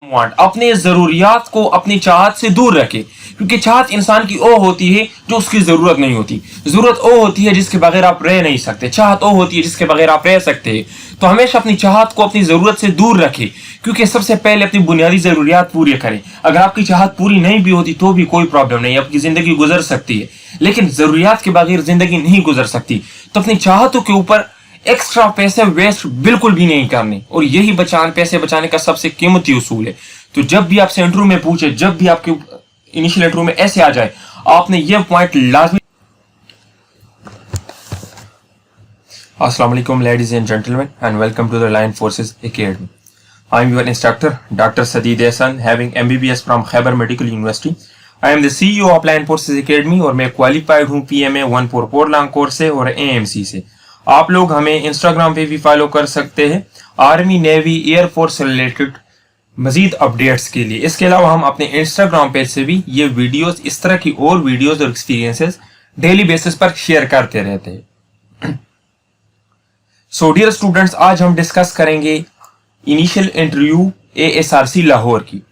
Want, अपने जरूरियात को अपनी चाहत से दूर रखे, क्योंकि चाहत इंसान की ओ होती है जो उसकी जरूरत नहीं होती। जरूरत ओ होती है जिसके बगैर आप रह नहीं सकते, चाहत ओ होती है जिसके बगैर आप रह सकते हैं। तो हमेशा अपनी चाहत को अपनी जरूरत से दूर रखें, क्योंकि सबसे पहले अपनी बुनियादी जरूरियात पूरी करें। अगर आपकी चाहत पूरी नहीं भी होती तो भी कोई प्रॉब्लम नहीं, आपकी जिंदगी गुजर सकती है, लेकिन जरूरियात के बगैर जिंदगी नहीं गुजर सकती। तो अपनी चाहतों के ऊपर एक्स्ट्रा पैसे वेस्ट बिल्कुल भी नहीं करने, और यही पैसे बचाने का सबसे कीमती उसूल है। तो जब भी आपसे इंटरव्यू में पूछे, जब भी आपके इनिशियल इंटरव्यू में ऐसे आ जाए, आपने ये पॉइंट लाजमी। अस्सलाम वालेकुम ladies and gentleman and welcome to the Line Forces Academy. I am your instructor doctor Sadeed Ehsan, having MBBS from Khyber medical university. I am the CEO of Line Forces Academy, और मैं क्वालिफाइड हूँ PMA 144 लॉन्ग कोर्स से और AMC से। आप लोग हमें Instagram पे भी फॉलो कर सकते हैं आर्मी, नेवी, एयरफोर्स से रिलेटेड मजीद अपडेट्स के लिए। इसके अलावा हम अपने इंस्टाग्राम पेज से भी ये वीडियोस, इस तरह की और वीडियोस और एक्सपीरियंसेस डेली बेसिस पर शेयर करते रहते हैं। सो डियर स्टूडेंट्स, आज हम डिस्कस करेंगे इनिशियल इंटरव्यू ASRC लाहौर की।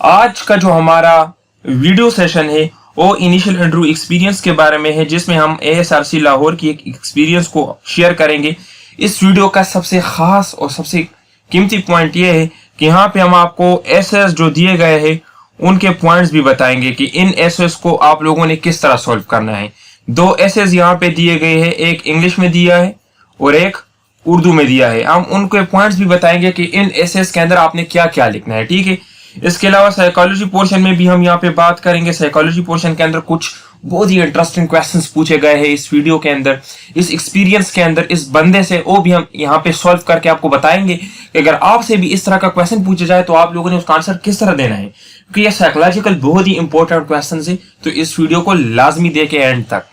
आज का जो हमारा वीडियो सेशन है वो इनिशियल इंटरव्यू एक्सपीरियंस के बारे में है, जिसमें हम ASRC लाहौर की एक एक्सपीरियंस को शेयर करेंगे। इस वीडियो का सबसे खास और सबसे कीमती पॉइंट ये है कि यहाँ पे हम आपको एसएस जो दिए गए हैं उनके पॉइंट्स भी बताएंगे कि इन एसएस को आप लोगों ने किस तरह सॉल्व करना है। 2 एसएस यहाँ पे दिए गए हैं, एक इंग्लिश में दिया है और एक उर्दू में दिया है। हम उनके पॉइंट्स भी बताएंगे कि इन एसएस के अंदर आपने क्या क्या लिखना है, ठीक है। इसके अलावा साइकोलॉजी पोर्शन में भी हम यहाँ पे बात करेंगे। साइकोलॉजी पोर्शन के अंदर कुछ बहुत ही इंटरेस्टिंग क्वेश्चंस पूछे गए हैं इस वीडियो के अंदर, इस एक्सपीरियंस के अंदर, इस बंदे से, वो भी हम यहाँ पे सॉल्व करके आपको बताएंगे कि अगर आपसे भी इस तरह का क्वेश्चन पूछा जाए तो आप लोगों ने उसका आंसर किस तरह देना है, क्योंकि ये साइकोलॉजिकल बहुत ही इंपॉर्टेंट क्वेश्चन है। तो इस वीडियो को लाजमी देखे एंड तक।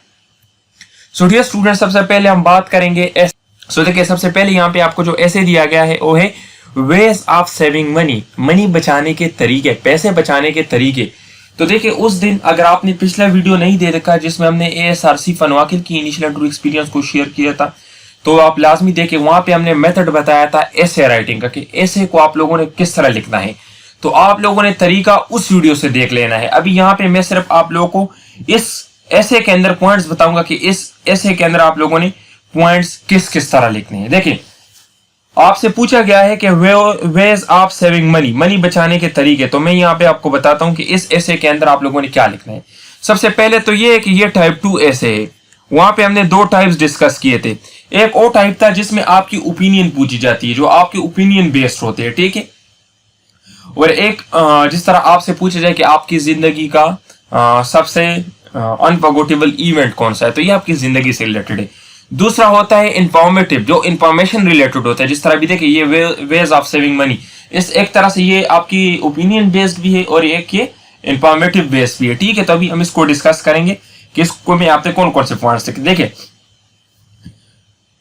सो डियर स्टूडेंट, सबसे पहले हम बात करेंगे देखिए, सबसे पहले यहाँ पे आपको जो ऐसे दिया गया है वो है ways of saving money, money बचाने के तरीके, पैसे बचाने के तरीके। तो देखिए, उस दिन अगर आपने पिछला वीडियो नहीं दे रखा जिसमें हमने ASRC फनवाकिल की इनिशियल इंटरव्यू एक्सपीरियंस को शेयर किया था, तो आप लाजमी देखें। वहां पे हमने मेथड बताया था एसे राइटिंग का, कि एसे को आप लोगों ने किस तरह लिखना है। तो आप लोगों ने तरीका उस वीडियो से देख लेना है। अभी यहाँ पे मैं सिर्फ आप लोगों को इस एसे के अंदर पॉइंट्स बताऊंगा कि इस एसे के अंदर आप लोगों ने पॉइंट्स किस किस तरह लिखने हैं। देखिए, आपसे पूछा गया है कि ways of saving money, money बचाने के तरीके। तो मैं यहाँ पे आपको बताता हूँ कि इस ऐसे के अंदर आप लोगों ने क्या लिखना है। सबसे पहले तो ये है कि ये टाइप 2 ऐसे है। वहां पे हमने 2 टाइप्स डिस्कस किए थे। एक वो टाइप था जिसमें आपकी ओपिनियन पूछी जाती है, जो आपके ओपिनियन बेस्ड होते हैं, ठीक है। और एक जिस तरह आपसे पूछा जाए कि आपकी जिंदगी का सबसे अनफॉरगेटेबल इवेंट कौन सा है, तो ये आपकी जिंदगी से रिलेटेड है। दूसरा होता है इंफॉर्मेटिव, जो इंफॉर्मेशन रिलेटेड होता है, जिस तरह भी देखिए ये वेज ऑफ सेविंग मनी, इस एक तरह से ये आपकी ओपिनियन बेस्ड भी है और एक ये इंफॉर्मेटिव बेस्ड भी है, ठीक है। तो अभी हम इसको डिस्कस करेंगे कि इसको में आपने कौन कौन से पॉइंट्स लिखे। देखिए,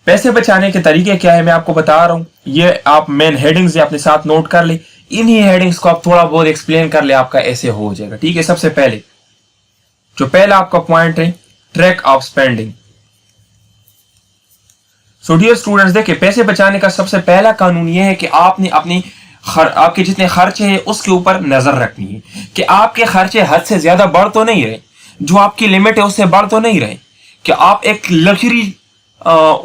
पैसे बचाने के तरीके क्या है मैं आपको बता रहा हूं। ये आप मेन हेडिंग्स अपने साथ नोट कर ले, इन्हीं हेडिंग्स को आप थोड़ा बहुत एक्सप्लेन कर ले, आपका ऐसे हो जाएगा, ठीक है। सबसे पहले जो पहला आपका पॉइंट है track of spending. So dear students, देखिए, पैसे बचाने का सबसे पहला कानून यह है कि आपने आपके जितने खर्चे हैं उसके ऊपर नजर रखनी है कि आपके खर्चे हद से ज्यादा बढ़ तो नहीं रहे, जो आपकी लिमिट है उससे बढ़ तो नहीं रहे, कि आप एक लग्जरी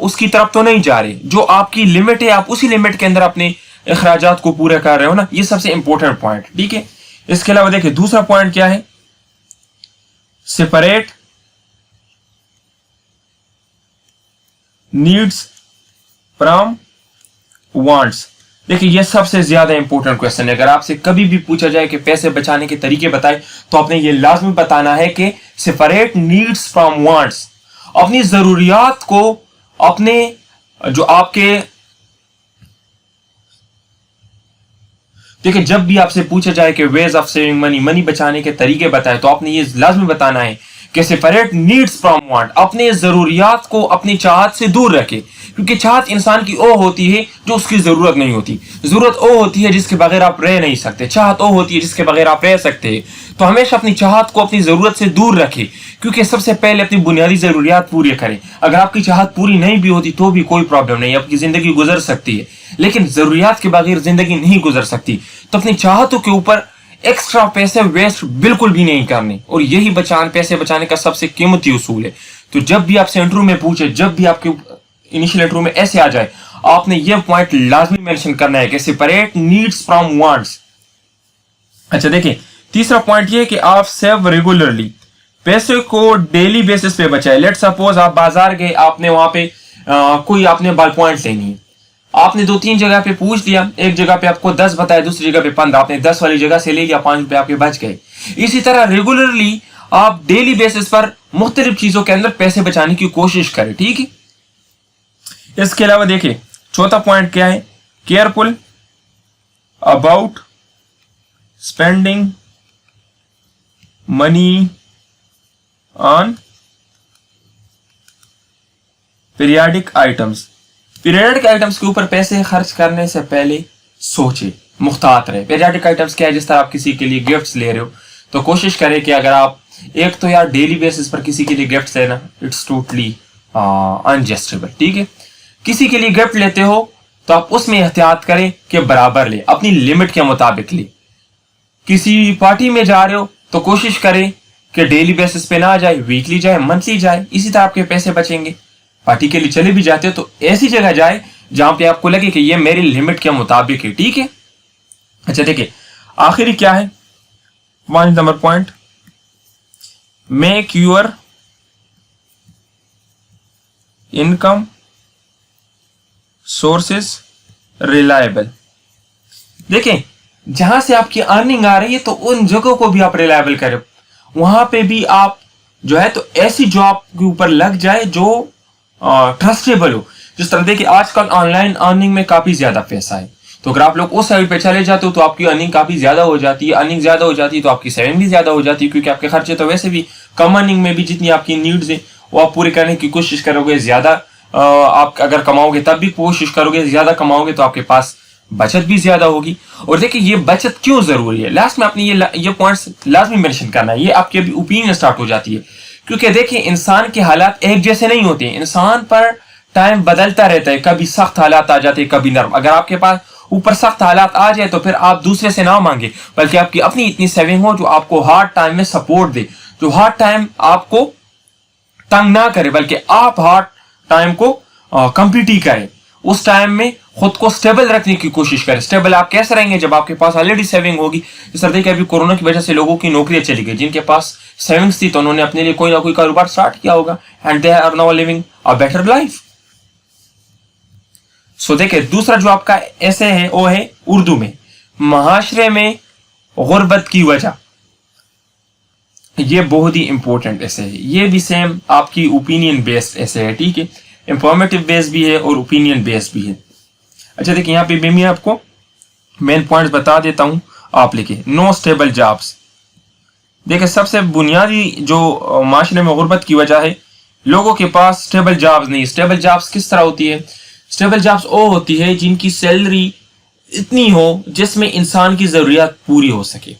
उसकी तरफ तो नहीं जा रहे। जो आपकी लिमिट है आप उसी लिमिट के अंदर अपने अखराजात को पूरा कर रहे हो ना, ये सबसे इंपॉर्टेंट पॉइंट, ठीक है। इसके अलावा देखिए, दूसरा पॉइंट क्या है, सेपरेट नीड्स फ्रॉम वांट्स। देखिए, ये सबसे ज्यादा इंपॉर्टेंट क्वेश्चन है। अगर आपसे कभी भी पूछा जाए कि पैसे बचाने के तरीके बताए, तो आपने ये लाजमी बताना है कि सेपरेट नीड्स फ्रॉम वांट्स, अपनी जरूरियात को अपने जो आपके, देखिए, जब भी आपसे पूछा जाए कि ways of saving money, money बचाने के तरीके बताए, तो आपने ये लाजमी बताना है कि सेपरेट नीड्स फ्रॉम वांट, अपने जरूरियात को अपनी चाहत से दूर रखे, क्योंकि चाहत इंसान की वो होती है जो उसकी जरूरत नहीं होती, जरूरत वो होती है जिसके बगैर आप रह नहीं सकते, चाहत वो होती है जिसके बगैर आप रह सकते हैं। तो हमेशा अपनी चाहत को अपनी जरूरत से दूर रखें, क्योंकि सबसे पहले अपनी बुनियादी जरूरियात पूरी करें। अगर आपकी चाहत पूरी नहीं भी होती तो भी कोई प्रॉब्लम नहीं, आपकी जिंदगी गुजर सकती है, लेकिन जरूरियात के बगैर जिंदगी नहीं गुजर सकती। तो अपनी चाहतों के ऊपर एक्स्ट्रा पैसे वेस्ट बिल्कुल भी नहीं करने, और यही पैसे बचाने का सबसे कीमती उसूल है। तो जब भी आपसे इंटरव्यू में पूछे, जब भी आपके इनिशियल इंटरव्यू में ऐसे आ जाए, आपने ये पॉइंट लाजमी मेंशन करना है कि सेपरेट नीड्स फ्रॉम वांट्स। अच्छा देखिए, तीसरा पॉइंट ये कि आप सेव रेगुलरली, पैसे को डेली बेसिस पे बचाए। लेट सपोज आप बाजार गए, आपने वहां पे कोई आपने बॉल पॉइंट लेनी है, आपने 2-3 जगह पे पूछ लिया, एक जगह पे आपको 10 बताया, दूसरी जगह पे 15, आपने 10 वाली जगह से ले लिया, 5 रुपए आपके बच गए। इसी तरह रेगुलरली आप डेली बेसिस पर मुख्तलिफ चीजों के अंदर पैसे बचाने की कोशिश करें, ठीक है। इसके अलावा देखिए चौथा पॉइंट क्या है, careful about spending money on periodic items. Periodic items के ऊपर पैसे खर्च करने से पहले सोचे, मुख्तात रहे। पीरियडिक आइटम्स क्या है, जिस तरह आप किसी के लिए गिफ्ट्स ले रहे हो तो कोशिश करें कि अगर आप एक तो यार डेली बेसिस पर किसी के लिए गिफ्ट लेना, इट्स टोटली अनजस्टिबल, ठीक है। किसी के लिए गिफ्ट लेते हो तो आप उसमें एहतियात करें कि बराबर ले, अपनी लिमिट के मुताबिक ले। किसी पार्टी में जा रहे हो तो कोशिश करें कि डेली बेसिस पे ना जाए, वीकली जाए, मंथली जाए, इसी तरह आपके पैसे बचेंगे। पार्टी के लिए चले भी जाते हो तो ऐसी जगह जाए जहां पे आपको लगे कि ये मेरी लिमिट के मुताबिक है, ठीक है। अच्छा देखिए आखिरी क्या है, 1 number point, make your income sources reliable. देखें जहां से आपकी अर्निंग आ रही है तो उन जगहों को भी आप रिलायबल करें, वहां पे भी आप जो है तो ऐसी जॉब के ऊपर लग जाए जो ट्रस्टेबल हो। जिस तरह देखिए आजकल ऑनलाइन अर्निंग में काफी ज्यादा पैसा है, तो अगर आप लोग उस साइड पे चले जाते हो तो आपकी अर्निंग काफी ज्यादा हो जाती है। अर्निंग ज्यादा हो जाती है तो आपकी सेविंग भी ज्यादा हो जाती है, क्योंकि आपके खर्चे तो वैसे भी कम अर्निंग में भी जितनी आपकी नीड्स है वो आप पूरी करने की कोशिश करोगे। ज्यादा आप अगर कमाओगे तब भी कोशिश करोगे, ज्यादा कमाओगे तो आपके पास बचत भी ज्यादा होगी। और देखिए ये बचत क्यों जरूरी है, लास्ट में आपने ये पॉइंट्स लाजमी मेंशन करना है, ये आपकी अभी ओपिनियन स्टार्ट हो जाती है। क्योंकि देखिए इंसान के हालात एक जैसे नहीं होते, इंसान पर टाइम बदलता रहता है, कभी सख्त हालात आ जाते हैं, कभी नरम। अगर आपके पास ऊपर सख्त हालात आ जाए तो फिर आप दूसरे से ना मांगे, बल्कि आपकी अपनी इतनी सेविंग हो जो आपको हार्ड टाइम में सपोर्ट दे, जो हार्ड टाइम आपको तंग ना करे, बल्कि आप हार्ड टाइम को कंप्लीट ही करें। उस टाइम में खुद को स्टेबल रखने की कोशिश करें। स्टेबल आप कैसे रहेंगे, जब आपके पास ऑलरेडी सेविंग होगी। इस तरह देखिए अभी कोरोना की वजह से लोगों की नौकरियां चली गई, जिनके पास सेविंग्स थी तो उन्होंने अपने लिए कोई ना कोई कारोबार स्टार्ट किया होगा, and they are now living a better life. So देखिए दूसरा जो आपका ऐसे है वो है उर्दू में, महाशरे में गुर्बत की वजह। ये बहुत ही इंपॉर्टेंट ऐसे है, ये भी सेम आपकी ओपिनियन बेस्ड ऐसे है, ठीक है। इंफॉर्मेटिव बेस्ड भी है और ओपिनियन बेस्ड भी है। अच्छा देखिए यहाँ पे मैं आपको मेन पॉइंट्स बता देता हूं, आप लिखिए। No stable jobs. देखिए सबसे बुनियादी जो माशरे में गुर्बत की वजह है, लोगों के पास स्टेबल जॉब्स नहीं। स्टेबल जॉब्स किस तरह होती है, स्टेबल जॉब्स वो होती है जिनकी सैलरी इतनी हो जिसमें इंसान की जरूरियात पूरी हो सके।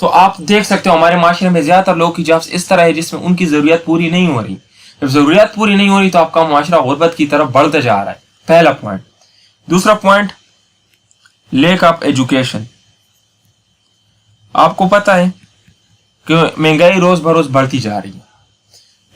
तो आप देख सकते हो हमारे माशरे में ज्यादातर लोगों की जॉब्स इस तरह है जिसमें उनकी जरूरियात पूरी नहीं हो रही। जब जरूरियात पूरी नहीं हो रही तो आपका माशरा गुर्बत की तरफ बढ़ते जा रहा है, पहला पॉइंट। दूसरा पॉइंट, लैक ऑफ एजुकेशन। आपको पता है कि महंगाई रोज बरोज बढ़ती जा रही है,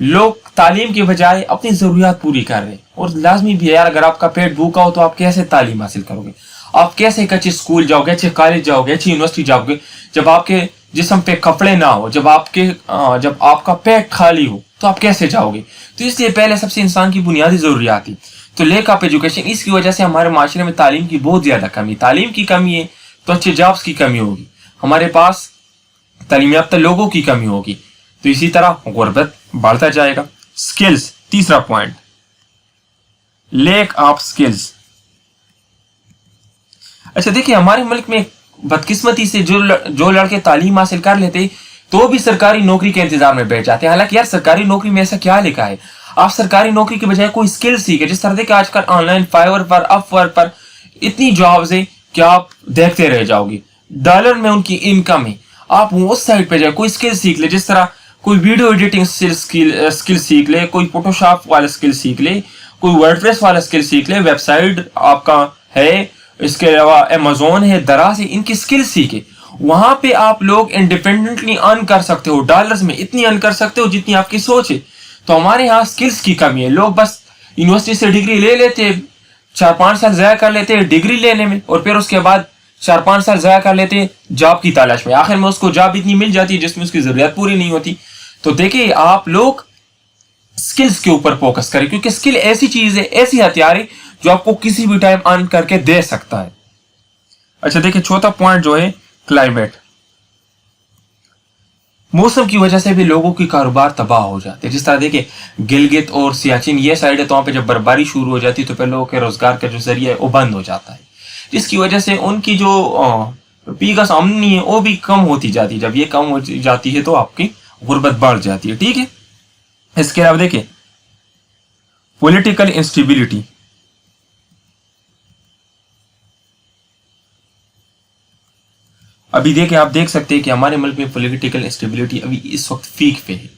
लोग तालीम के बजाय अपनी जरूरियात पूरी कर रहे हैं। और लाजमी भी है यार, अगर आपका पेट भूखा हो तो आप कैसे तालीम हासिल करोगे, आप कैसे एक अच्छे स्कूल जाओगे, अच्छे कॉलेज जाओगे, अच्छी यूनिवर्सिटी जाओगे, जब आपके जिस्म पे कपड़े ना हो, जब आपका पेट खाली हो तो आप कैसे जाओगे। तो इसलिए पहले सबसे इंसान की बुनियादी जरूरियात थी, तो लैक ऑफ एजुकेशन। इसकी वजह से हमारे माशरे में तालीम की बहुत ज्यादा कमी, तालीम की कमी है तो अच्छे जॉब्स की कमी होगी, हमारे पास तालीम याफ्ता लोगों की कमी होगी, तो इसी तरह गुर्बत बढ़ता जाएगा। स्किल्स, तीसरा पॉइंट, लैक ऑफ स्किल्स। अच्छा देखिए हमारे मुल्क में बदकिस्मती से जो लड़के तालीम हासिल कर लेते तो भी सरकारी नौकरी के इंतजार में बैठ जाते हैं। हालांकि यार सरकारी नौकरी में ऐसा क्या लिखा है, आप सरकारी नौकरी के बजाय कोई स्किल सीखे। जिस तरह देखिए आजकल ऑनलाइन फाइवर पर, अपवर्क पर इतनी जॉब्स है कि आप देखते रह जाओगे, डॉलर में उनकी इनकम है। आप उस साइड पे जाए, कोई स्किल सीख ले, जिस तरह कोई वीडियो एडिटिंग स्किल सीख ले, कोई फोटोशॉप वाला स्किल सीख ले, कोई वर्डप्रेस वाला स्किल सीख ले, वेबसाइट आपका है, इसके अलावा अमेज़न है, दराज है, इनकी स्किल सीखे। वहां पे आप लोग इंडिपेंडेंटली अर्न कर सकते हो, डॉलर्स में इतनी अर्न कर सकते हो जितनी आपकी सोच है। तो हमारे यहाँ स्किल्स की कमी है। लोग बस यूनिवर्सिटी से डिग्री ले लेते, 4-5 साल ज़ाया कर लेते हैं डिग्री लेने में, और फिर उसके बाद 4-5 साल ज़ाया कर लेते हैं जॉब की तलाश में। आखिर में उसको जॉब इतनी मिल जाती है जिसमें उसकी जरूरत पूरी नहीं होती। तो देखिए आप लोग स्किल्स के ऊपर फोकस करें, क्योंकि स्किल ऐसी चीज है, ऐसी हथियार है जो आपको किसी भी टाइम अर्न करके दे सकता है। अच्छा देखिए चौथा पॉइंट जो है क्लाइमेट। मौसम की वजह से भी लोगों की कारोबार तबाह हो जाते हैं। जिस तरह देखिए गिलगित और सियाचिन ये साइड है, तो वहां पे जब बर्फबारी शुरू हो जाती है तो फिर लोगों के रोजगार का जो जरिया है वो बंद हो जाता है, जिसकी वजह से उनकी जो पीकस आमदनी है वो भी कम होती जाती है। जब ये कम हो जाती है तो आपकी गुर्बत बढ़ जाती है। ठीक है, इसके अलावा देखिए पॉलिटिकल इंस्टेबिलिटी। अभी देखिए आप देख सकते हैं कि हमारे मुल्क में पॉलिटिकल इंस्टेबिलिटी अभी इस वक्त पीक पे है।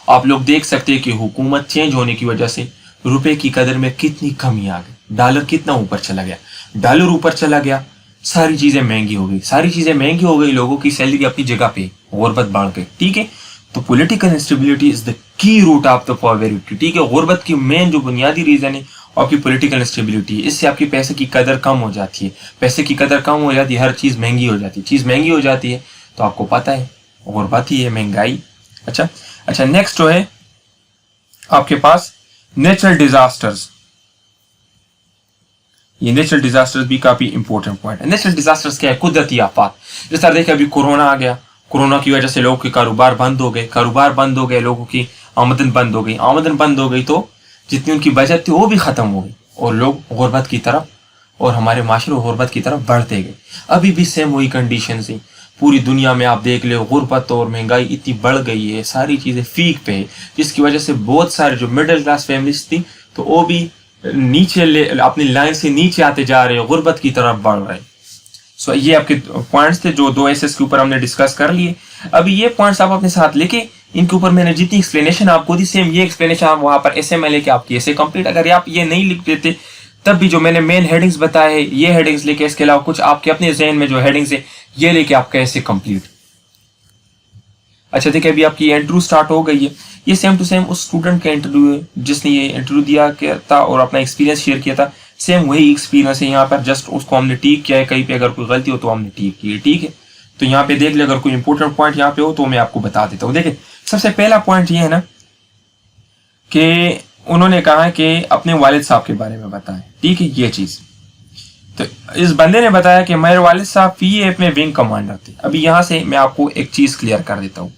आप लोग देख सकते हैं कि हुकूमत चेंज होने की वजह से रुपए की कदर में कितनी कमी आ गई, डॉलर कितना ऊपर चला गया, डॉलर ऊपर चला गया, सारी चीजें महंगी हो गई, सारी चीजें महंगी हो गई, लोगों की सैलरी अपनी जगह पे, गुर्बत बढ़ गई। ठीक है, तो political instability is the key root of the poverty. ठीक है, गुर्बत की मेन जो बुनियादी रीजन है आपकी पॉलिटिकल इंस्टेबिलिटी है। इससे आपकी पैसे की कदर कम हो जाती है, पैसे की कदर कम हो जाती है, हर चीज महंगी हो जाती है, चीज महंगी हो जाती है तो आपको पता है गुर्बत ही है, महंगाई। अच्छा नेक्स्ट जो है आपके पास नेचुरल डिजास्टर्स। ये नेचुरल डिजास्टर्स भी काफी इंपॉर्टेंट पॉइंट है। नेचुरल डिजास्टर्स क्या है? कुदरती आफत। जिस तरह देखिए अभी कोरोना आ गया, कोरोना की वजह से लोगों के कारोबार बंद हो गए, लोगों की आमदन बंद हो गई, तो जितनी उनकी बचत थी वो भी खत्म हो गई और लोग गुर्बत की तरफ और हमारे माशरे गुर्बत की तरफ बढ़ते गए। अभी भी सेम वही कंडीशन है पूरी दुनिया में। आप देख लो गुर्बत और महंगाई इतनी बढ़ गई है, सारी चीजें फीक पे है, जिसकी वजह से बहुत सारे जो मिडिल क्लास फैमिलीज थी तो वो भी नीचे अपनी लाइन से नीचे आते जा रहे हैं, गुर्बत की तरफ बढ़ रहे हैं। सो ये आपके पॉइंट्स थे जो 2 एसेस के ऊपर हमने डिस्कस कर लिए। अभी ये पॉइंट्स आप अपने साथ लेके इनके ऊपर मैंने जितनी एक्सप्लेनेशन आपको दी सेम ये एक्सप्लेनेशन आप वहां पर ऐसे में लेके आपकी ऐसे कंप्लीट। अगर आप ये नहीं लिख देते तब भी जो मैंने मेन हेडिंग्स बताए ये हेडिंग्स लेके, इसके अलावा कुछ आपके अपने ज़हन में जो हेडिंग्स है ये लेके आपका ऐसे कंप्लीट। अच्छा देखिए अभी आपकी इंटरव्यू स्टार्ट हो गई है। ये सेम टू सेम उस स्टूडेंट का इंटरव्यू है जिसने ये इंटरव्यू दिया था और अपना एक्सपीरियंस शेयर किया था। सेम वही एक्सपीरियंस है यहाँ पर, जस्ट उसको हमने ठीक किया है। कहीं पे अगर कोई गलती हो तो हमने ठीक की है। ठीक है, तो यहाँ पे देख ले अगर कोई इंपॉर्टेंट पॉइंट यहाँ पे हो तो मैं आपको बता देता हूँ। देखिए सबसे पहला पॉइंट ये है ना कि उन्होंने कहा कि अपने वालिद साहब के बारे में बताएं। ठीक है, ये चीज तो इस बंदे ने बताया कि मेरे वालिद साहब पीएएफ में विंग कमांडर थे। अभी यहां से मैं आपको एक चीज क्लियर कर देता हूं।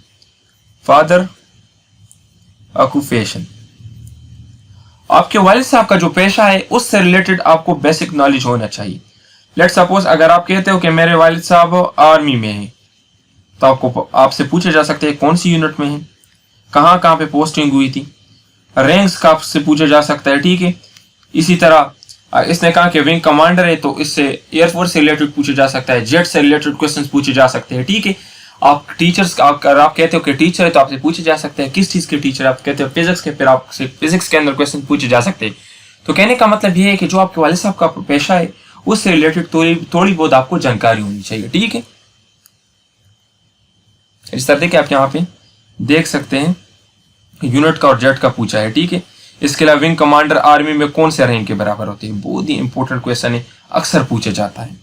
फादर ऑक्यूपेशन, आपके वालिद साहब का जो पेशा है उससे रिलेटेड आपको बेसिक नॉलेज होना चाहिए। लेट सपोज अगर आप कहते हो कि मेरे वालिद साहब आर्मी में हैं तो आपको आपसे पूछे जा सकते हैं कौन सी यूनिट में है, कहाँ कहाँ पे पोस्टिंग हुई थी, रैंक्स का आपसे पूछा जा सकता है। ठीक है, इसी तरह इसने कहा कि विंग कमांडर है तो इससे एयरफोर्स से रिलेटेड पूछे जा सकता है, जेट से रिलेटेड क्वेश्चंस पूछे जा सकते हैं। ठीक है, आप टीचर्स अगर आप कहते हो कि टीचर है तो आपसे पूछे जा सकते हैं किस चीज के टीचर, आप कहते हो फिजिक्स के, फिर आपसे फिजिक्स के अंदर क्वेश्चन पूछे जा सकते हैं। तो कहने का मतलब ये है कि जो आपके वालिद साहब का पेशा है उससे रिलेटेड थोड़ी बहुत आपको जानकारी होनी चाहिए। ठीक है, इस तरह के आप यहाँ पे देख सकते हैं यूनिट का और जेट का पूछा है। ठीक है, इसके अलावा विंग कमांडर आर्मी में कौन से रैंक के बराबर होते हैं, बहुत ही इंपॉर्टेंट क्वेश्चन है, अक्सर पूछा जाता है।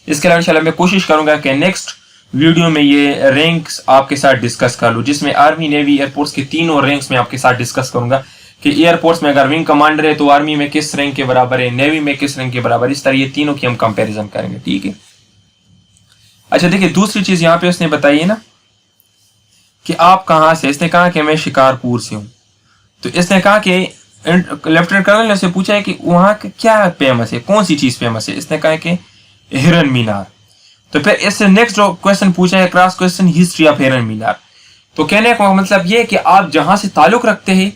इसके अलावा इंशाल्लाह मैं कोशिश करूंगा कि नेक्स्ट वीडियो में ये रैंक्स आपके साथ डिस्कस कर लूँ, जिसमें आर्मी, नेवी, एयरफोर्स के तीनों रैंक्स में आपके साथ डिस्कस करूंगा कि एयरफोर्स में अगर विंग कमांडर है तो आर्मी में किस रैंक के बराबर है, नेवी में किस रैंक के बराबर, इस तरह ये तीनों की हम कंपेरिजन करेंगे। ठीक है, अच्छा देखिए दूसरी चीज यहाँ पे उसने बताई है ना कि आप कहाँ से, इसने कहा कि मैं शिकारपुर से हूँ। तो इसने कहा कि लेफ्टिनेंट कर्नल ने उससे पूछा है कि वहां क्या फेमस है, कौन सी चीज फेमस है, इसने कहा कि हिरन मीनार। तो फिर इससे नेक्स्ट जो क्वेश्चन पूछा है क्रॉस क्वेश्चन, हिस्ट्री ऑफ हिरन मीनार। तो कहने का मतलब ये है कि आप जहां से ताल्लुक रखते हैं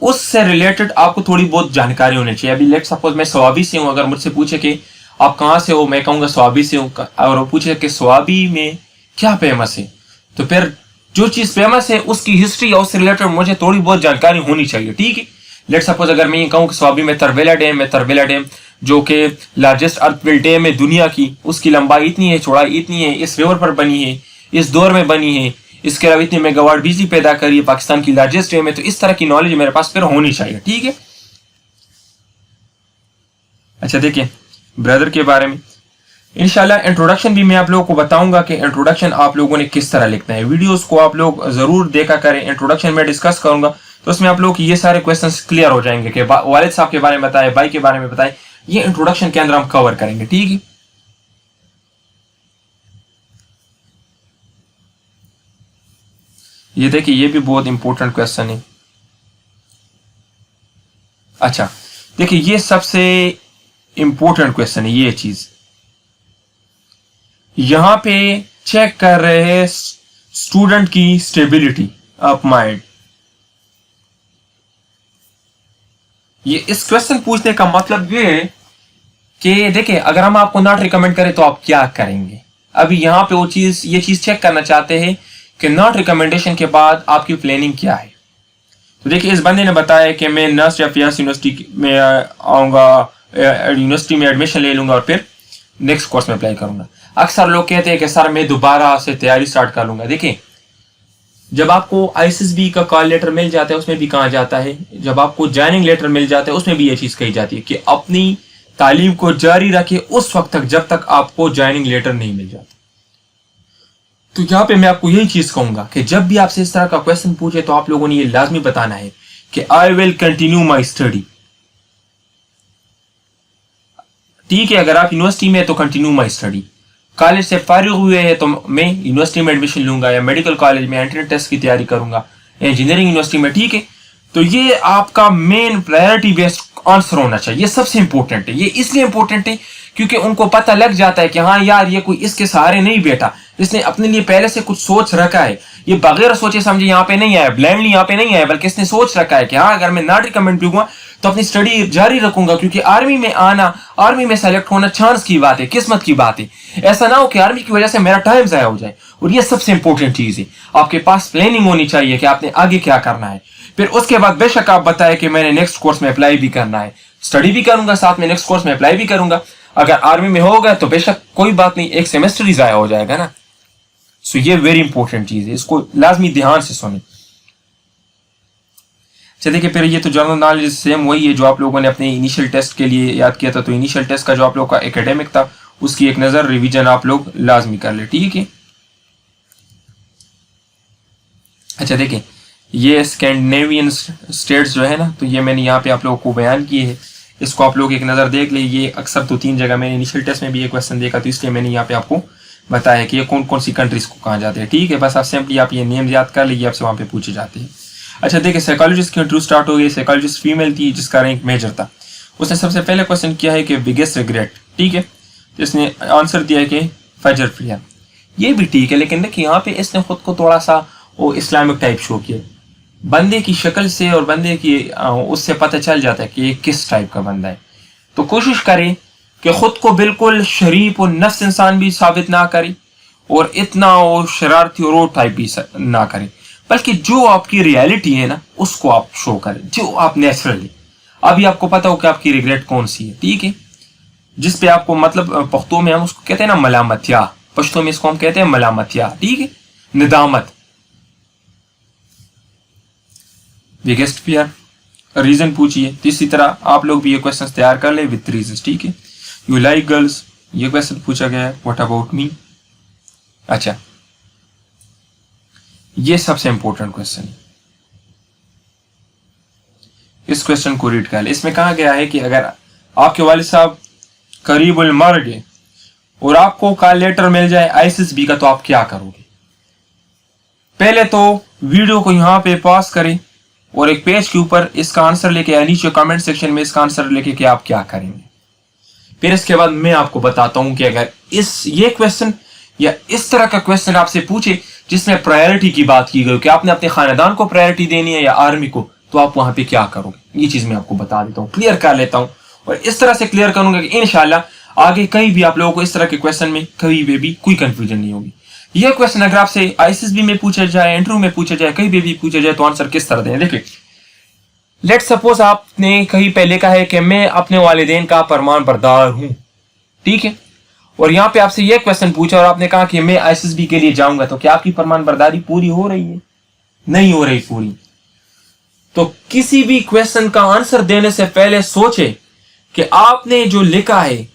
उससे रिलेटेड आपको थोड़ी बहुत जानकारी होनी चाहिए। अभी लेट सपोज मैं स्वाबी से हूँ, अगर मुझसे पूछे कि आप कहाँ से हो, मैं कहूँगा स्वाबी से हूँ, और वो पूछे कि स्वाबी में क्या फेमस है, तो फिर जो चीज़ फेमस है उसकी हिस्ट्री और उससे रिलेटेड मुझे थोड़ी बहुत जानकारी होनी चाहिए, ठीक है। लेट सपोज अगर मैं ये कहूँ कि स्वाबी में तरवेला डैम है, तरवेला डैम जो कि लार्जेस्ट अर्थवेल डैम है दुनिया की, उसकी लंबाई इतनी है, चौड़ाई इतनी है, इस रिवर पर बनी है, इस दौर में बनी है, इसके अलावा इतने मेगावाट बिजली पैदा करी है, पाकिस्तान की लार्जेस्ट डैम है, तो इस तरह की नॉलेज मेरे पास फिर होनी चाहिए, ठीक है। अच्छा देखिए ब्रदर के बारे में इंशाल्लाह इंट्रोडक्शन भी मैं आप लोगों को बताऊंगा कि इंट्रोडक्शन आप लोगों ने किस तरह लिखना है। वीडियोस को आप लोग जरूर देखा करें। इंट्रोडक्शन में डिस्कस करूंगा तो उसमें आप लोग ये सारे क्वेश्चंस क्लियर हो जाएंगे कि वालिद साहब के बारे में बताए, भाई के बारे में बताए, ये इंट्रोडक्शन के अंदर हम कवर करेंगे, ठीक है। ये देखिए ये भी बहुत इंपॉर्टेंट क्वेश्चन है। अच्छा देखिए ये सबसे इंपॉर्टेंट क्वेश्चन है, ये चीज यहां पे चेक कर रहे हैं स्टूडेंट की स्टेबिलिटी ऑफ माइंड। ये इस क्वेश्चन पूछने का मतलब ये है कि देखिए अगर हम आपको नॉट रिकमेंड करें तो आप क्या करेंगे। अभी यहां पे वो चीज ये चीज चेक करना चाहते हैं कि नॉट रिकमेंडेशन के बाद आपकी प्लानिंग क्या है। तो देखिए इस बंदे ने बताया कि मैं नर्स अफेयर्स यूनिवर्सिटी में आऊँगा, यूनिवर्सिटी में एडमिशन ले लूँगा और फिर नेक्स्ट कोर्स में अप्लाई करूँगा। अक्सर लोग कहते हैं कि सर मैं दोबारा से तैयारी स्टार्ट कर लूँगा। देखिए जब आपको आईएसएसबी का कॉल लेटर मिल जाता है उसमें भी कहा जाता है, जब आपको ज्वाइनिंग लेटर मिल जाता है उसमें भी ये चीज़ कही जाती है कि अपनी तालीम को जारी रखें उस वक्त तक जब तक आपको ज्वाइनिंग लेटर नहीं मिल जाता। तो यहाँ पे मैं आपको यही चीज कहूंगा कि जब भी आपसे इस तरह का क्वेश्चन पूछे तो आप लोगों ने ये लाजमी बताना है कि I will continue my study, ठीक है। अगर आप यूनिवर्सिटी में है तो कंटिन्यू माई स्टडी, कॉलेज से फारिग हुए हैं तो मैं यूनिवर्सिटी में एडमिशन लूंगा या मेडिकल कॉलेज में एंट्रेंस टेस्ट की तैयारी करूंगा, इंजीनियरिंग यूनिवर्सिटी में, ठीक है। तो ये आपका मेन प्रायोरिटी बेस्ड आंसर होना चाहिए। ये सबसे इंपॉर्टेंट है। ये इसलिए इंपॉर्टेंट है क्योंकि उनको पता लग जाता है कि हाँ यार ये कोई इसके सहारे नहीं बैठा, इसने अपने लिए पहले से कुछ सोच रखा है, ये बगैर सोचे समझे यहाँ पे नहीं आया, ब्लाइंडली यहाँ पे नहीं आया, बल्कि इसने सोच रखा है कि हाँ अगर मैं नॉट रिकमेंड भी हुआ तो अपनी स्टडी जारी रखूंगा, क्योंकि आर्मी में आना, आर्मी में सेलेक्ट होना चांस की बात है, किस्मत की बात है। ऐसा ना हो कि आर्मी की वजह से मेरा टाइम जाया हो जाए। और ये सबसे इंपॉर्टेंट चीज है, आपके पास प्लानिंग होनी चाहिए कि आपने आगे क्या करना है। फिर उसके बाद बेशक आप बताएं कि मैंने नेक्स्ट कोर्स में अप्लाई भी करना है, स्टडी भी करूंगा, साथ में नेक्स्ट कोर्स में अप्लाई भी करूंगा। अगर आर्मी में होगा तो बेशक कोई बात नहीं, एक सेमेस्टर ही जाया हो जाएगा ना। सो ये वेरी इंपॉर्टेंट चीज है, इसको लाजमी ध्यान से सुने। अच्छा देखिए फिर ये तो जनरल नॉलेज सेम वही है जो आप लोगों ने अपने इनिशियल टेस्ट के लिए याद किया था। तो इनिशियल टेस्ट का जो आप लोग का एकेडमिक था उसकी एक नजर रिवीजन आप लोग लाजमी कर ले, ठीक है। अच्छा देखिए ये स्कैंडिनेवियन स्टेट्स जो है ना, तो ये मैंने यहाँ पे आप लोगों को बयान किए है, इसको आप लोग एक नज़र देख ले। ये अक्सर 2-3 जगह मैंने इनिशियल टेस्ट में भी ये क्वेश्चन देखा, तो इसलिए मैंने यहाँ पे आपको बताया कि ये कौन कौन सी कंट्रीज को कहा जाते हैं, ठीक है। बस आप सिंपली आप ये नेम याद कर लीजिए, आपसे वहाँ पे पूछे जाते हैं। अच्छा देखिए साइकोलॉजिस्ट की इंटरव्यू स्टार्ट हो गई। साइकोलॉजिस्ट फीमेल थी जिसका रैंक मेजर था। उसने सबसे पहले क्वेश्चन किया है कि बिगेस्ट रिग्रेट, ठीक है। तो इसने आंसर दिया है कि फजर प्रिया, ये भी ठीक है, लेकिन देखिए यहाँ पे इसने खुद को थोड़ा सा वो इस्लामिक टाइप शो किया। बंदे की शक्ल से और बंदे की उससे पता चल जाता है कि ये किस टाइप का बंदा है। तो कोशिश करें कि खुद को बिल्कुल शरीफ और नफ्स इंसान भी साबित ना करे और इतना वो शरारती और वो टाइप भी ना करे, बल्कि जो आपकी रियलिटी है ना उसको आप शो करें, जो आप नेचुरली। अभी आपको पता हो कि आपकी रिग्रेट कौन सी है, ठीक है, जिस पे आपको मतलब पख्तो में हम उसको कहते हैं ना मलामतिया, पश्तो में इसको हम कहते हैं मलामतिया, ठीक है, निदामत। बिगेस्ट फियर, रीजन पूछिए। तो इसी तरह आप लोग भी ये क्वेश्चन तैयार कर ले विद रीजन, ठीक है। यू लाइक गर्ल्स, ये क्वेश्चन पूछा गया है। What about me. अच्छा ये सबसे इंपॉर्टेंट क्वेश्चन है, इस क्वेश्चन को रीड कर ले। इसमें कहा गया है कि अगर आपके वालिद साहब करीबुल मर गए और आपको कॉल लेटर मिल जाए आईएसएसबी का, तो आप क्या करोगे। पहले तो वीडियो को यहाँ पे पॉज करें और एक पेज के ऊपर इसका आंसर लेके या नीचे कमेंट सेक्शन में इसका आंसर लेके कि आप क्या करेंगे। फिर इसके बाद मैं आपको बताता हूं कि अगर ये क्वेश्चन या इस तरह का क्वेश्चन आपसे पूछे जिसमें प्रायोरिटी की बात की गई कि आपने अपने खानदान को प्रायोरिटी देनी है या आर्मी को, तो आप वहां पे क्या करोगे, ये चीज मैं आपको बता देता हूँ, क्लियर कर लेता हूँ। और इस तरह से क्लियर करूंगा कि इंशाल्लाह आगे कहीं भी आप लोगों को इस तरह के क्वेश्चन में कहीं भी कोई कंफ्यूजन नहीं होगी। यह क्वेश्चन अगर आपसे आईसीएसबी में पूछा जाए, इंटरव्यू में पूछा जाए, कहीं भी पूछा जाए तो आंसर किस तरह दें। देखिए, लेट सपोज आपने कहीं पे लिखा है कि मैं अपने वालिदैन का फरमान बरदार हूं, ठीक है, और यहाँ पे आपसे यह क्वेश्चन पूछा और आपने कहा कि मैं आईसीएसबी के लिए जाऊंगा, तो क्या आपकी फरमान बरदारी पूरी हो रही है? नहीं हो रही पूरी। तो किसी भी क्वेश्चन का आंसर देने से पहले सोचे कि आपने जो लिखा है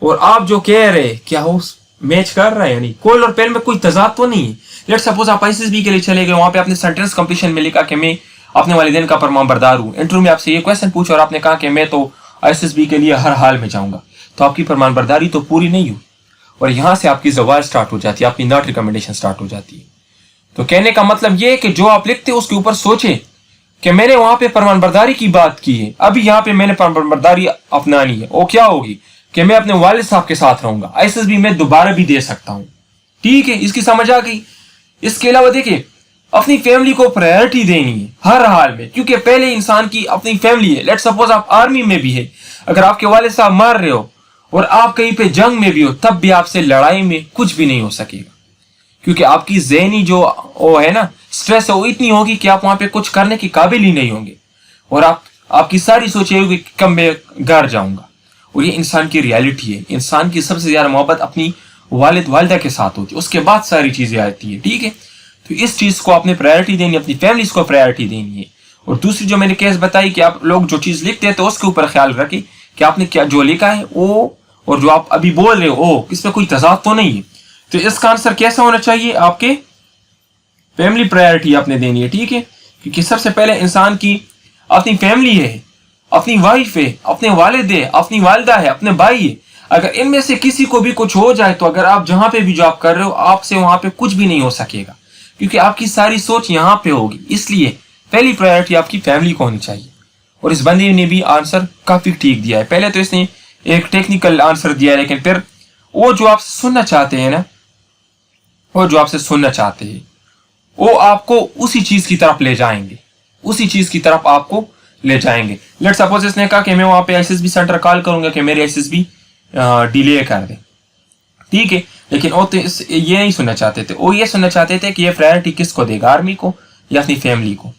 और आप जो कह रहे क्या वो मैच कर रहा है, यानी कोल और पेल में कोई तजाद तो नहीं है। लेट सपोज आप आईसीएसबी के लिए चले गए, वहां पे आपने सेंटेंस कंप्लीशन में लिखा कि मैं अपने वालिदैन का फरमान बरदार हूं, इंटरव्यू में आपसे ये क्वेश्चन पूछा और आपने कहा कि मैं तो आईसीएसबी के लिए हर हाल में जाऊंगा, तो आपकी फरमान बरदारी तो पूरी नहीं हुई और यहां से आपकी ज़वाल स्टार्ट हो जाती है, आपकी नॉट रिकमेंडेशन स्टार्ट हो जाती है। तो कहने का मतलब ये है कि जो आप लिखते हो उसके ऊपर सोचे कि मैंने वहां पे फरमान बरदारी की बात की है, अभी यहाँ पे मैंने फरमान बरदारी अपनानी है, वो क्या होगी कि मैं अपने वालिद साहब के साथ रहूंगा, आईसीएसबी में दोबारा भी दे सकता हूं, ठीक है, इसकी समझ आ गई। इसके अलावा देखिए, अपनी फैमिली को प्रायोरिटी देनी है हर हाल में, क्योंकि पहले इंसान की अपनी फैमिली है। लेट सपोज आप आर्मी में भी है, अगर आपके वालिद साहब मार रहे हो और आप कहीं पे जंग में भी हो, तब भी आपसे लड़ाई में कुछ भी नहीं हो सकेगा, क्योंकि आपकी ज़हनी जो वो है ना स्ट्रेस है वो इतनी होगी कि आप वहां पे कुछ करने के काबिल ही नहीं होंगे और आपकी सारी सोच ये होगी कि कब मैं घर जाऊंगा। और ये इंसान की रियलिटी है। इंसान की सबसे ज्यादा मोहब्बत अपनी वालिद वालिदा के साथ होती है, उसके बाद सारी चीजें आती है, ठीक है। तो इस चीज को आपने प्रायोरिटी देनी है, अपनी फैमिली को प्रायोरिटी देनी है। और दूसरी जो मैंने केस बताई कि आप लोग जो चीज लिखते हैं तो उसके ऊपर ख्याल रखें कि आपने क्या जो लिखा है वो और जो आप अभी बोल रहे हो इसमें कोई तजाद तो नहीं है। तो इसका आंसर कैसा होना चाहिए, आपके फैमिली प्रायोरिटी आपने देनी है, ठीक है, क्योंकि सबसे पहले इंसान की अपनी फैमिली है, अपनी वाइफ है, अपने वालिद है, अपनी वालिदा है, अपने भाई है। अगर इनमें से किसी को भी कुछ हो जाए तो अगर आप जहां पे भी जॉब कर रहे हो आपसे वहां पे कुछ भी नहीं हो सकेगा, क्योंकि आपकी सारी सोच यहाँ पे होगी। इसलिए पहली प्रायोरिटी आपकी फैमिली को होनी चाहिए। और इस बंदे ने भी आंसर काफी ठीक दिया है। पहले तो इसने एक टेक्निकल आंसर दिया, लेकिन फिर वो जो आपसे सुनना चाहते हैं ना, वो जो आपसे सुनना चाहते हैं वो आपको उसी चीज की तरफ ले जाएंगे, उसी चीज की तरफ आपको ले जाएंगे। लेट सपोज इसने कहा कि मैं वहां पे आईसीएसबी सेंटर कॉल करूंगा कि मेरी आईसीएसबी डिले कर दे, ठीक है, लेकिन वो तो ये नहीं सुनना चाहते थे। वो ये सुनना चाहते थे कि ये प्रायोरिटी किसको देगा, आर्मी को या अपनी फैमिली को।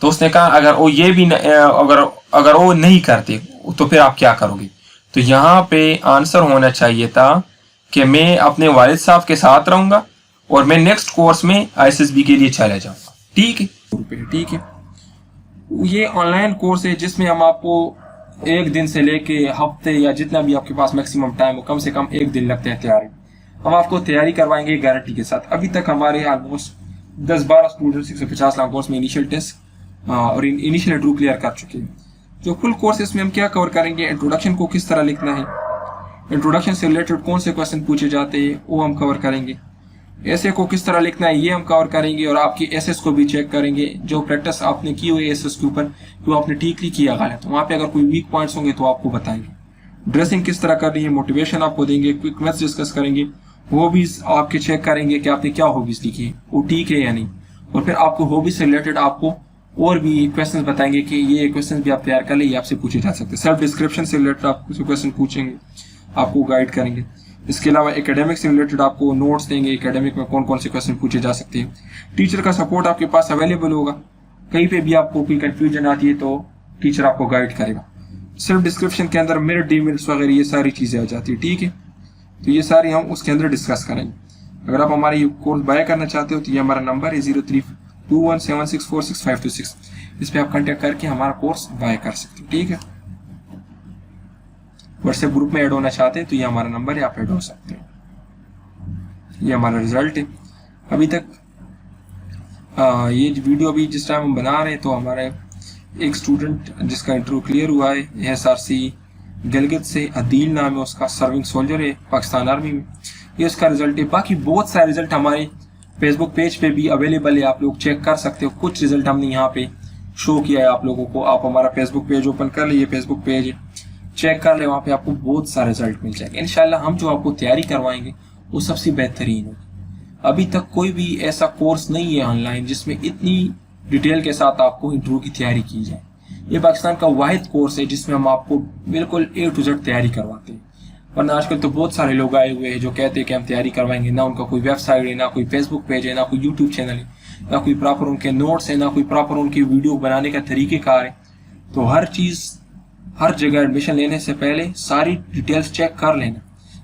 तो उसने कहा अगर वो ये भी अगर वो नहीं करते तो फिर आप क्या करोगे। तो यहाँ पे आंसर होना चाहिए था कि मैं अपने वालिद साहब के साथ रहूंगा और मैं नेक्स्ट कोर्स में आईसीएसबी के लिए चला जाऊंगा, ठीक है, ठीक है। ये ऑनलाइन कोर्स है जिसमें हम आपको एक दिन से लेके हफ्ते या जितना भी आपके पास मैक्सिमम टाइम हो, कम से कम एक दिन लगते हैं तैयारी, हम आपको तैयारी करवाएंगे गारंटी के साथ। अभी तक हमारे ऑलमोस्ट 10-12 स्टूडेंट्स 150 लाख कोर्स में इनिशियल टेस्ट और इनिशियल इंटरव्यू क्लियर कर चुके हैं। जो फुल कोर्स इसमें हम क्या कवर करेंगे, इंट्रोडक्शन को किस तरह लिखना है, इंट्रोडक्शन से रिलेटेड कौन से क्वेश्चन पूछे जाते हैं वो हम कवर करेंगे, ऐसे को किस तरह लिखना है ये हम कवर करेंगे, और आपकी एसएस को भी चेक करेंगे, जो प्रैक्टिस आपने की हुई है एसएस के ऊपर तो आपने ठीक किया गलत, वहाँ पे अगर कोई वीक पॉइंट्स होंगे तो आपको बताएंगे। ड्रेसिंग किस तरह करनी है, मोटिवेशन आपको देंगे, क्विक मैथ्स डिस्कस करेंगे, हॉबीज आपके चेक करेंगे कि आपने क्या हॉबीज लिखी है वो ठीक है या नहीं, और फिर आपको हॉबीज से रिलेटेड आपको और भी क्वेश्चन बताएंगे कि ये क्वेश्चन भी आप तैयार कर ले, ये आपसे पूछे जा सकते हैं। सेल्फ डिस्क्रिप्शन से रिलेटेड आपको क्वेश्चन पूछेंगे, आपको गाइड करेंगे। इसके अलावा एकेडमिक से रिलेटेड आपको नोट्स देंगे, एकेडमिक में कौन कौन से क्वेश्चन पूछे जा सकते हैं। टीचर का सपोर्ट आपके पास अवेलेबल होगा, कहीं पे भी आपको कोई कंफ्यूजन आती है तो टीचर आपको गाइड करेगा। सेल्फ डिस्क्रिप्शन के अंदर मेरिट डीमेरिट्स वगैरह ये सारी चीज़ें आ जाती है, ठीक है। तो ये सारी हम उसके अंदर डिस्कस करेंगे। अगर आप हमारे कोर्स बाय करना चाहते हो तो ये हमारा नंबर है 0321764656, इस पर आप कॉन्टेक्ट करके हमारा कोर्स बाय कर सकते हो, ठीक है। व्हाट्सएप ग्रुप में ऐड होना चाहते हैं तो ये हमारा नंबर है, आप ऐड हो सकते हैं। ये हमारा रिजल्ट है अभी तक। ये वीडियो अभी जिस टाइम हम बना रहे हैं तो हमारे एक स्टूडेंट जिसका इंटरव्यू क्लियर हुआ है एसआरसी गिलगित से, अदील नाम है उसका, सर्विंग सोल्जर है पाकिस्तान आर्मी में, ये उसका रिजल्ट है। बाकी बहुत सारे रिजल्ट हमारे फेसबुक पेज पे भी अवेलेबल है, आप लोग चेक कर सकते हो। कुछ रिजल्ट हमने यहाँ पे शो किया है आप लोगों को। आप हमारा फेसबुक पेज ओपन कर लीजिए, फेसबुक पेज चेक कर ले, वहाँ पे आपको बहुत सारे रिजल्ट मिल जाएंगे। इंशाल्लाह हम जो आपको तैयारी करवाएंगे वो सबसे बेहतरीन होगी। अभी तक कोई भी ऐसा कोर्स नहीं है ऑनलाइन जिसमें इतनी डिटेल के साथ आपको इंटरव्यू की तैयारी की जाए। ये पाकिस्तान का वाहिद कोर्स है जिसमें हम आपको बिल्कुल A to Z तैयारी करवाते हैं। वरना आजकल तो बहुत सारे लोग आए हुए हैं जो कहते हैं कि हम तैयारी करवाएंगे, ना उनका कोई वेबसाइट है, ना कोई फेसबुक पेज है, ना कोई यूट्यूब चैनल है, ना कोई प्रॉपर उनके नोट्स है, ना कोई प्रॉपर उनकी वीडियो बनाने का तरीक़ेकार है। तो हर चीज़, हर जगह एडमिशन लेने से पहले सारी डिटेल्स चेक कर लेना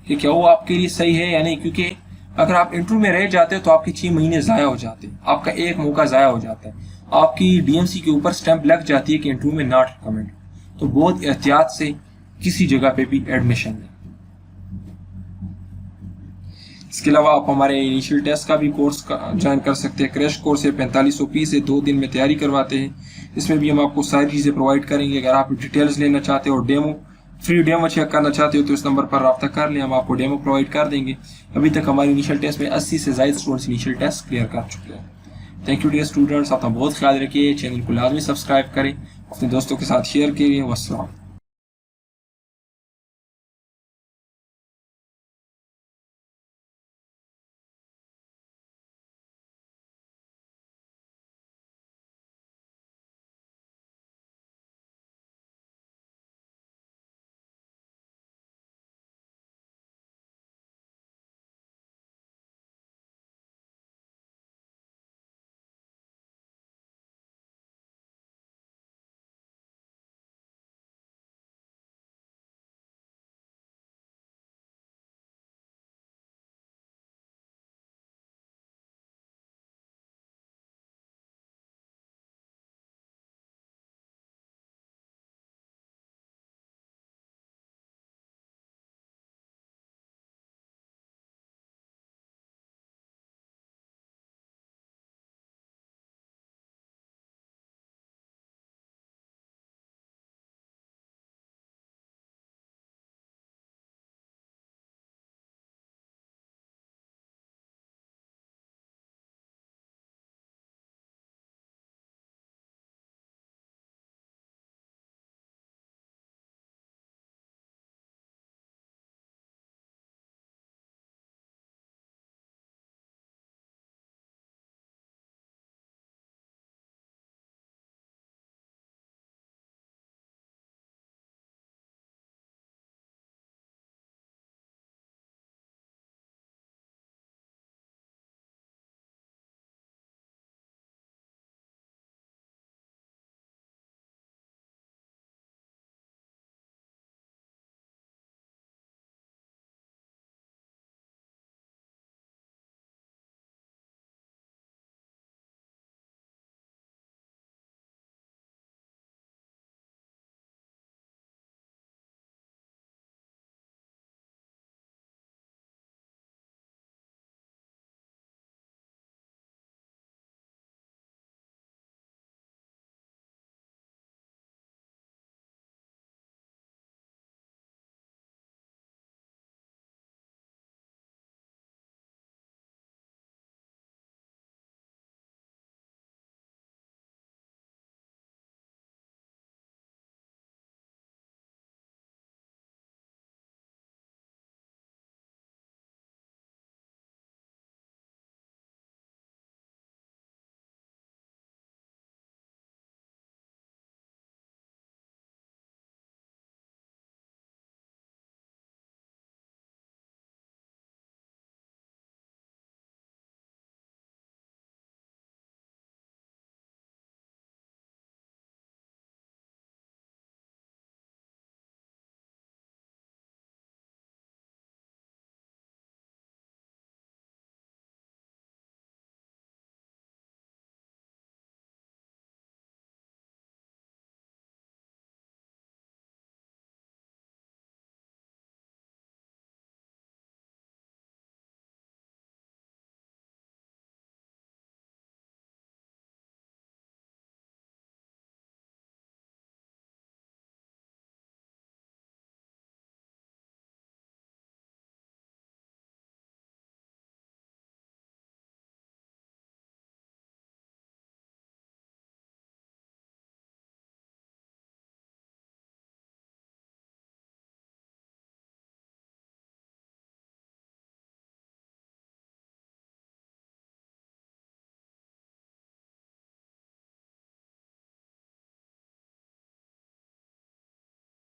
कि क्या वो आपके लिए सही है या नहीं, क्योंकि अगर आप इंटरव्यू में रह जाते हो तो आपके 6 महीने ज़ाया हो जाते हैं, आपका एक मौका ज़ाया हो जाता है, आपकी DMC के ऊपर स्टैंप लग जाती है कि इंटरव्यू में नॉट रिकमेंड। तो बहुत एहतियात से किसी जगह पे भी एडमिशन लें। इसके अलावा आप हमारे इनिशियल टेस्ट का भी कोर्स ज्वाइन कर सकते हैं। क्रैश कोर्स है, 4500 फीस है, 2 दिन में तैयारी करवाते हैं। इसमें भी हम आपको सारी चीज़ें प्रोवाइड करेंगे। अगर आप डिटेल्स लेना चाहते हो और फ्री डेमो चेक करना चाहते हो तो इस नंबर पर रब्ता कर लें, हम आपको डेमो प्रोवाइड कर देंगे। अभी तक हमारे इनिशियल टेस्ट में 80 से ज़्यादा स्टूडेंट्स इनिशियल टेस्ट क्लियर कर चुके हैं। थैंक यू डियर स्टूडेंट्स, अपना बहुत ख्याल रखिए। चैनल को लाजमी सब्सक्राइब करें, अपने दोस्तों के साथ शेयर करिए। वस्सलाम।